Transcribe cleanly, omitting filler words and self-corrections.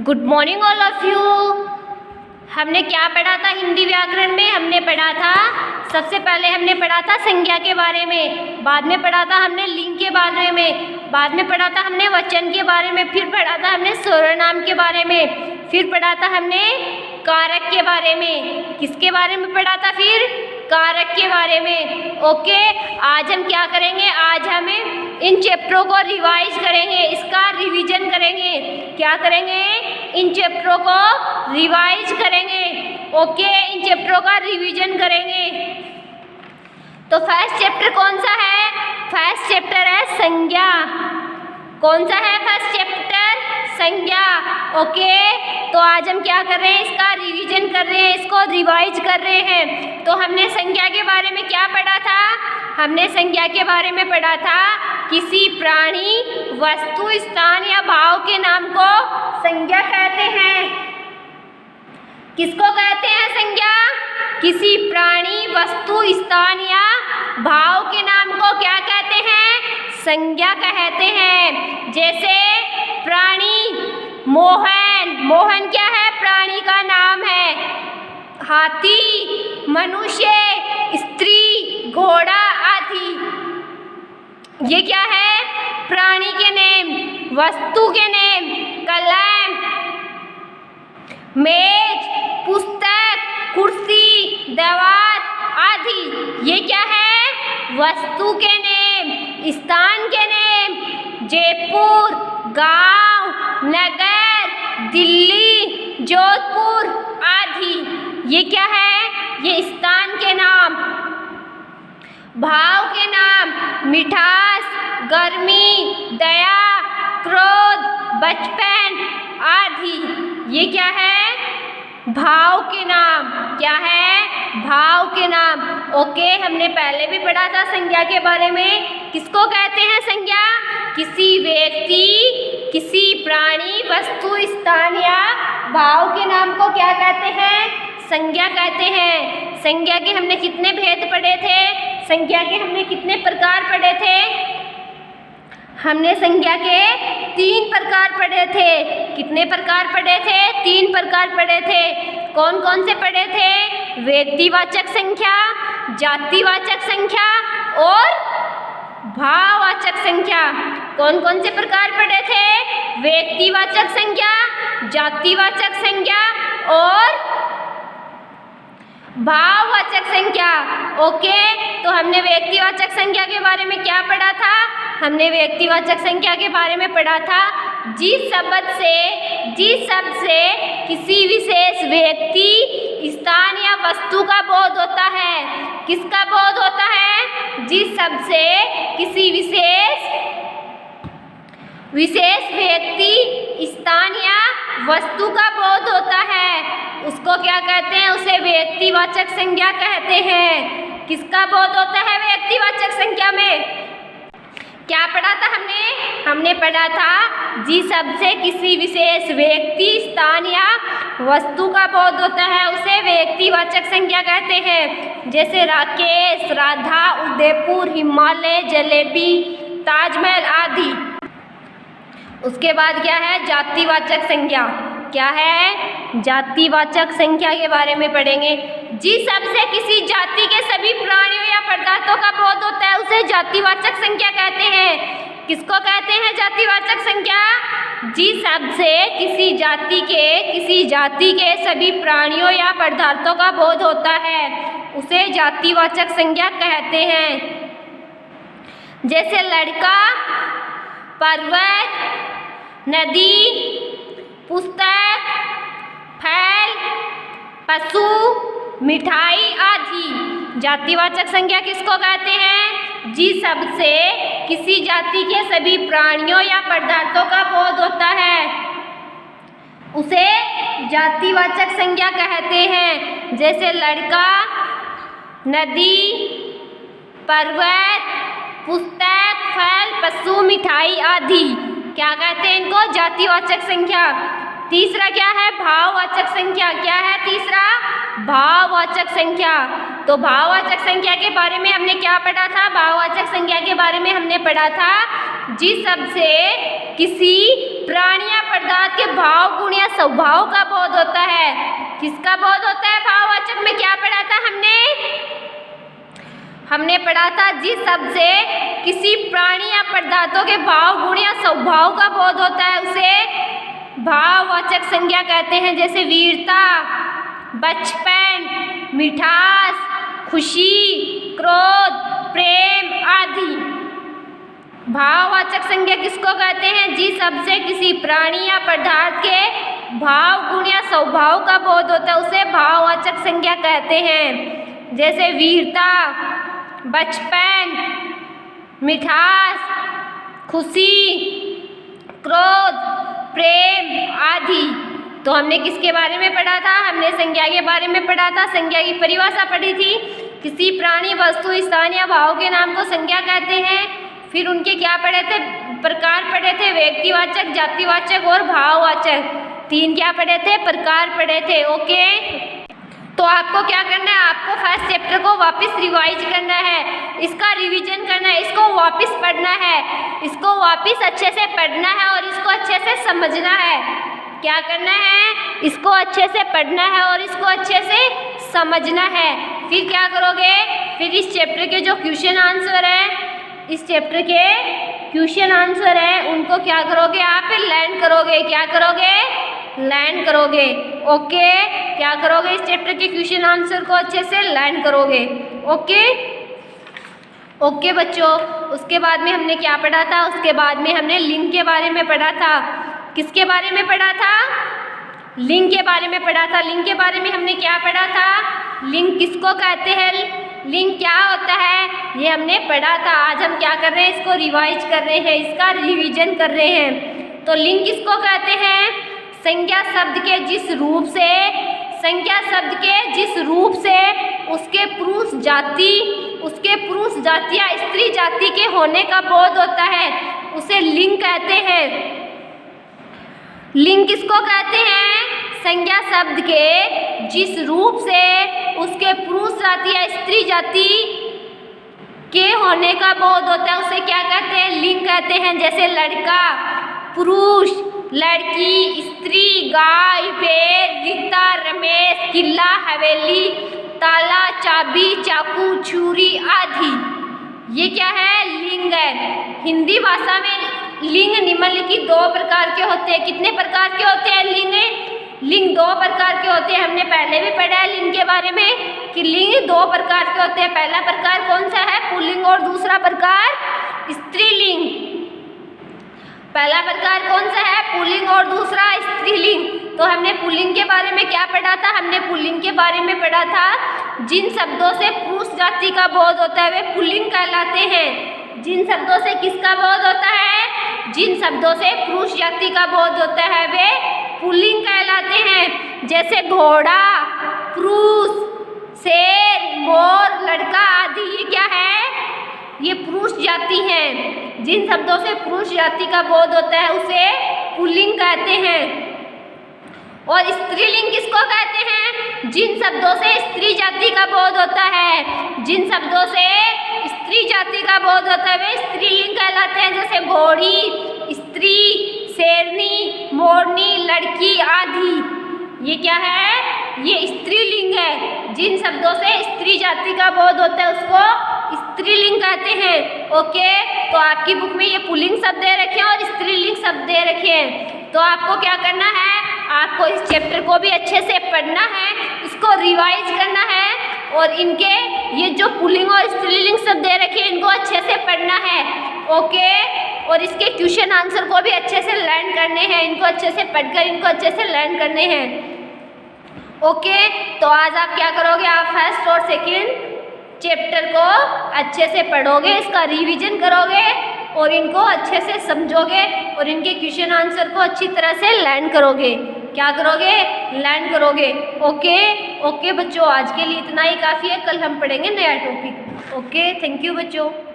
Good morning all of you. हमने क्या पढ़ा था हिंदी व्याकरण में? हमने पढ़ा था, सबसे पहले हमने पढ़ा था संज्ञा के बारे में, बाद में पढ़ा था हमने लिंग के बारे में, बाद में पढ़ा था हमने वचन के बारे में, फिर पढ़ा था हमने सर्वनाम के बारे में, फिर पढ़ा था हमने कारक के बारे में। किसके बारे में पढ़ा था? फिर कारक के बारे में। ओके, आज हम क्या करेंगे? आज हम इन चैप्टरों को रिवाइज करेंगे, इसका रिवीजन करेंगे। क्या करेंगे? इन चैप्टरों को रिवाइज करेंगे। ओके, इन चैप्टरों का रिवीजन करेंगे। तो फर्स्ट चैप्टर कौन सा है? फर्स्ट चैप्टर है संज्ञा। कौन सा है फर्स्ट चैप्टर? संज्ञा। ओके, तो आज हम क्या कर रहे हैं? इसका रिवीजन कर रहे हैं, इसको रिवाइज कर रहे हैं। तो हमने संज्ञा के बारे में क्या पढ़ा था? हमने संज्ञा के बारे में पढ़ा था किसी प्राणी, वस्तु, स्थान या भाव के नाम को संज्ञा कहते हैं। किसको कहते हैं संज्ञा? किसी प्राणी, वस्तु, स्थान या भाव के नाम को क्या कहते हैं? संज्ञा कहते हैं। जैसे प्राणी मोहन, मोहन क्या है? प्राणी का नाम है। हाथी, मनुष्य, स्त्री, घोड़ा आदि, ये क्या है? प्राणी के नेम। वस्तु के नेम, कलम, मेज, पुस्तक, कुर्सी, दीवार आदि, ये क्या है? वस्तु के नेम। स्थान के नेम, जयपुर, गांव, नगर, दिल्ली, जोधपुर आदि, ये क्या है? ये स्थान के नाम। भाव के नाम, मिठास, गर्मी, दया, क्रोध, बचपन आदि, ये क्या है? भाव के नाम। क्या है? भाव के नाम। ओके, हमने पहले भी पढ़ा था संज्ञा के बारे में। किसको कहते हैं संज्ञा? किसी व्यक्ति, किसी प्राणी, वस्तु, स्थान या भाव के नाम को क्या कहते हैं? संज्ञा कहते हैं। संज्ञा के हमने कितने भेद पढ़े थे? संज्ञा के हमने कितने प्रकार पढ़े थे? हमने संज्ञा के 3 प्रकार पढ़े थे। कितने प्रकार पढ़े थे? 3 प्रकार पढ़े थे। कौन कौन से पढ़े थे? व्यक्तिवाचक संख्या, जातिवाचक संख्या और भाववाचक संख्या। कौन कौन से प्रकार पढ़े थे? व्यक्तिवाचक संख्या, जातिवाचक संख्या और भाववाचक संख्या। ओके, तो हमने व्यक्तिवाचक संख्या के बारे में क्या पढ़ा था? हमने व्यक्तिवाचक संख्या के बारे में पढ़ा था जिस शब्द से किसी विशेष व्यक्ति, स्थान या वस्तु का बोध होता है। किसका बोध होता है? जिस शब्द से किसी विशेष व्यक्ति, स्थान या वस्तु का बोध होता है, उसको क्या कहते हैं? उसे व्यक्तिवाचक संज्ञा कहते हैं। किसका बोध होता है व्यक्तिवाचक संख्या में? क्या पढ़ा था हमने? हमने पढ़ा था जिस शब्द से किसी विशेष व्यक्ति, स्थान या वस्तु का बोध होता है उसे व्यक्तिवाचक संज्ञा कहते हैं। जैसे राकेश, राधा, उदयपुर, हिमालय, जलेबी, ताजमहल आदि। उसके बाद क्या है? जातिवाचक संज्ञा। क्या है? जातिवाचक संख्या के बारे में पढ़ेंगे। जिस शब्द से किसी जाति के सभी प्राणियों या पदार्थों का बोध होता है उसे जातिवाचक संख्या कहते हैं। किसको कहते हैं जातिवाचक संख्या? जिस शब्द से किसी जाति के सभी प्राणियों या पदार्थों का बोध होता है उसे जातिवाचक संज्ञा कहते हैं। जैसे लड़का, पर्वत, नदी, पुस्तक, फल, पशु, मिठाई आदि। जातिवाचक संज्ञा किसको कहते हैं? जिस शब्द से किसी जाति के सभी प्राणियों या पदार्थों का बोध होता है उसे जातिवाचक संज्ञा कहते हैं। जैसे लड़का, नदी, पर्वत, पुस्तक, फल, पशु, मिठाई आदि, क्या कहते हैं इनको? जातिवाचक संख्या। तीसरा क्या है? भाववाचक संख्या। क्या है तीसरा? भाववाचक संख्या। तो भाववाचक संख्या के बारे में हमने क्या पढ़ा था? भाववाचक संख्या के बारे में हमने पढ़ा था जिस शब्द से किसी प्राणी या पदार्थ के भाव, गुण या स्वभाव का बोध होता है। किसका बोध होता है? भाववाचक में क्या पढ़ा था हमने पढ़ा था जिस शब्द से किसी प्राणी या पदार्थों के भाव, गुण या स्वभाव का बोध होता है उसे भाववाचक संज्ञा कहते हैं। जैसे वीरता, बचपन, मिठास, खुशी, क्रोध, प्रेम आदि। भाववाचक संज्ञा किसको कहते हैं? जिस शब्द से किसी प्राणी या पदार्थ के भाव, गुण या स्वभाव का बोध होता है उसे भाववाचक संज्ञा कहते हैं। जैसे वीरता, बचपन, मिठास, खुशी, क्रोध, प्रेम आदि। तो हमने किसके बारे में पढ़ा था? हमने संज्ञा के बारे में पढ़ा था। संज्ञा की परिभाषा पढ़ी थी। किसी प्राणी, वस्तु, स्थान या भाव के नाम को संज्ञा कहते हैं। फिर उनके क्या पढ़े थे? प्रकार पढ़े थे, व्यक्तिवाचक, जातिवाचक और भाववाचक। 3 क्या पढ़े थे? प्रकार पढ़े थे। ओके, तो आपको क्या करना है? आपको फर्स्ट चैप्टर को वापस रिवाइज करना है, इसका रिवीजन करना है, इसको वापस पढ़ना है, इसको वापस अच्छे से पढ़ना है और इसको अच्छे से समझना है। क्या करना है? इसको अच्छे से पढ़ना है और इसको अच्छे से समझना है। फिर क्या करोगे? फिर इस चैप्टर के जो क्वेश्चन आंसर है, इस चैप्टर के क्वेश्चन आंसर है उनको क्या करोगे? आप लर्न करोगे। क्या करोगे? लर्न करोगे। ओके, क्या करोगे? इस चैप्टर के क्वेश्चन आंसर को अच्छे से लर्न करोगे। ओके ओके बच्चों, उसके बाद में हमने क्या पढ़ा था? उसके बाद में हमने लिंग के बारे में पढ़ा था। किसके बारे में पढ़ा था? लिंग के बारे में पढ़ा था। लिंग के बारे में हमने क्या पढ़ा था? लिंग किसको कहते हैं? लिंग क्या होता है? ये हमने पढ़ा था। आज हम क्या कर रहे हैं? इसको रिवाइज कर रहे हैं, इसका रिवीजन कर रहे हैं। तो लिंग किसको कहते हैं? संज्ञा शब्द के जिस रूप से उसके पुरुष जाति या स्त्री जाति के होने का बोध होता है उसे लिंग कहते हैं। लिंग किसको कहते हैं? संज्ञा शब्द के जिस रूप से उसके पुरुष जाति या स्त्री जाति के होने का बोध होता है उसे क्या कहते हैं? लिंग कहते हैं। जैसे लड़का, पुरुष, लड़की, स्त्री, गाय, बैल, रीता, रमेश, किला, हवेली, ताला, चाबी, चाकू, छुरी आदि। ये क्या है? लिंग है। हिंदी भाषा में लिंग निम्नलिखित 2 प्रकार के होते हैं। कितने प्रकार के होते हैं लिंग? लिंग 2 प्रकार के होते हैं। हमने पहले भी पढ़ा है लिंग के बारे में कि लिंग 2 प्रकार के होते हैं। पहला प्रकार कौन सा है? पुल्लिंग और दूसरा प्रकार स्त्रीलिंग। पहला प्रकार कौन सा है? पुल्लिंग और दूसरा स्त्रीलिंग। तो हमने पुल्लिंग के बारे में क्या पढ़ा था? हमने पुल्लिंग के बारे में पढ़ा था जिन शब्दों से पुरुष जाति का बोध होता है वे पुल्लिंग कहलाते हैं। जिन शब्दों से किसका बोध होता है? जिन शब्दों से पुरुष जाति का बोध होता है वे पुल्लिंग कहलाते हैं। जैसे घोड़ा, पुरुष, शेर, मोर, लड़का आदि। ये क्या है? ये पुरुष जाति हैं। जिन शब्दों से पुरुष जाति का बोध होता है उसे पुल्लिंग कहते हैं। और स्त्रीलिंग किसको कहते हैं? जिन शब्दों से स्त्री जाति का बोध होता है। जिन शब्दों से स्त्री जाति का बोध होता है वे स्त्रीलिंग कहलाते हैं। जैसे घोड़ी, स्त्री, शेरनी, मोरनी, लड़की आदि। ये क्या है? ये स्त्रीलिंग है। जिन शब्दों से स्त्री जाति का बोध होता है उसको स्त्रीलिंग कहते हैं। ओके, तो आपकी बुक में ये पुल्लिंग शब्द दे रखे हैं और स्त्रीलिंग शब्द दे रखे हैं। तो आपको क्या करना है? आपको इस चैप्टर को भी अच्छे से पढ़ना है, इसको रिवाइज करना है और इनके ये जो पुल्लिंग और स्त्रीलिंग शब्द दे रखे हैं इनको अच्छे से पढ़ना है। ओके, और इसके क्वेश्चन आंसर को भी अच्छे से लर्न करने हैं। इनको अच्छे से पढ़कर इनको अच्छे से लर्न करने हैं। ओके, तो आज आप क्या करोगे? आप फर्स्ट और सेकंड चैप्टर को अच्छे से पढ़ोगे, इसका रिवीजन करोगे और इनको अच्छे से समझोगे और इनके क्वेश्चन आंसर को अच्छी तरह से लर्न करोगे। क्या करोगे? लर्न करोगे। ओके बच्चों, आज के लिए इतना ही काफ़ी है। कल हम पढ़ेंगे नया टॉपिक। ओके, थैंक यू बच्चों।